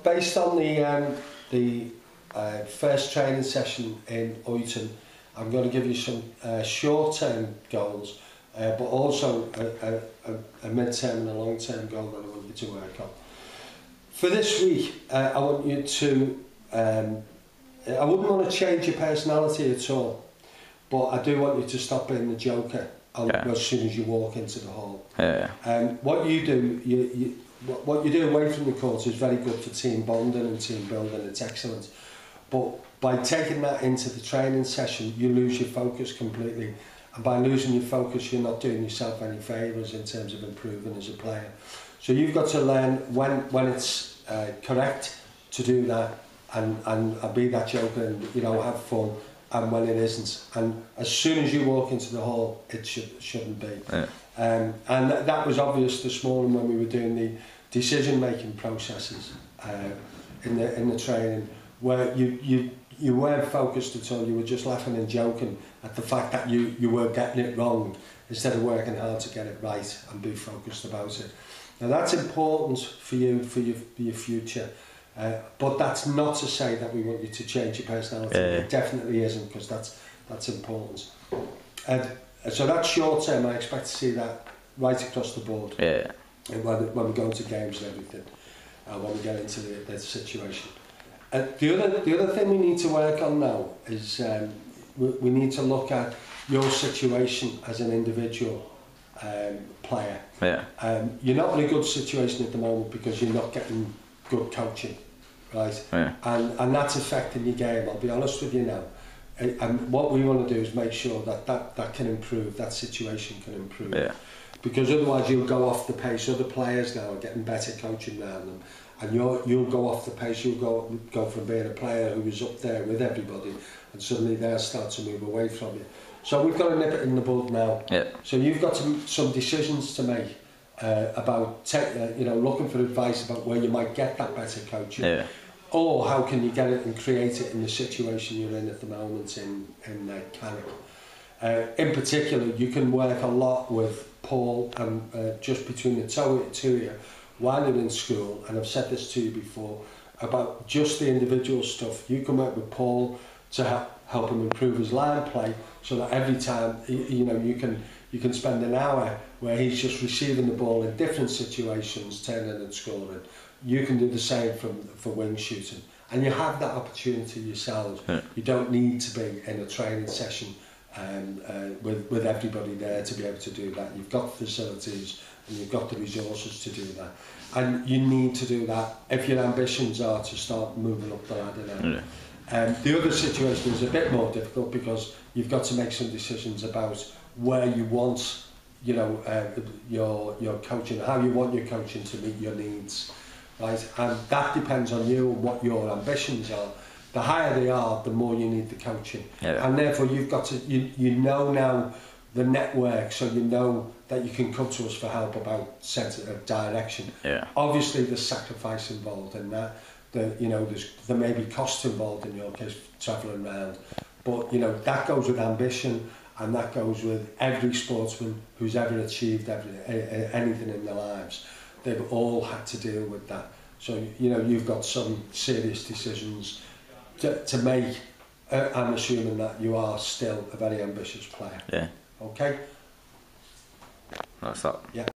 Based on the first training session in Oyton, I'm going to give you some short-term goals, but also a mid-term and a long-term goal that I want you to work on. For this week, I want you to, I wouldn't want to change your personality at all, but I do want you to stop being the joker as soon as you walk into the hall. What you do, what you do away from the court is very good for team bonding and team building. It's excellent, but by taking that into the training session, you lose your focus completely, and by losing your focus, you're not doing yourself any favours in terms of improving as a player. So you've got to learn when it's correct to do that and be that joker and have fun, and when it isn't. And as soon as you walk into the hall, it shouldn't be. And that was obvious this morning when we were doing the decision-making processes in the training, where you weren't focused at all. You were just laughing and joking at the fact that you were getting it wrong instead of working hard to get it right and be focused about it. Now that's important for you, for your future, but that's not to say that we want you to change your personality. It definitely isn't, because that's important. So that's short term. I expect to see that right across the board. When we go into games and everything, when we get into the situation. The other thing we need to work on now is we need to look at your situation as an individual player. You're not in a good situation at the moment because you're not getting good coaching, right? And that's affecting your game. I'll be honest with you now. And what we want to do is make sure that can improve, that situation can improve. Because otherwise you'll go off the pace. Other players now are getting better coaching around them, and you'll go off the pace. You'll go from being a player who was up there with everybody, and suddenly they'll start to move away from you. So we've got to nip it in the bud now. So you've got some decisions to make about looking for advice about where you might get that better coaching. Or how can you get it and create it in the situation you're in at the moment in Canada. In particular, you can work a lot with Paul and just between the two of you while you're in school, and I've said this to you before, about just the individual stuff. You can work with Paul to help him improve his line play, so that every time you can spend an hour where he's just receiving the ball in different situations, turning and scoring. You can do the same for wing shooting, and you have that opportunity yourselves. You don't need to be in a training session with everybody there to be able to do that. You've got facilities and you've got the resources to do that, and you need to do that if your ambitions are to start moving up the ladder now. The other situation is a bit more difficult because you've got to make some decisions about where you want your coaching, how you want your coaching to meet your needs. Right, and that depends on you and what your ambitions are. The higher they are, the more you need the coaching, and therefore you've got to you know now the network, so you know that you can come to us for help about sense of direction. Obviously, there's sacrifice involved in that. There may be costs involved in your case, travelling around, but that goes with ambition, and that goes with every sportsman who's ever achieved anything in their lives. They've all had to deal with that. So, you've got some serious decisions to make. I'm assuming that you are still a very ambitious player. Okay? That's that.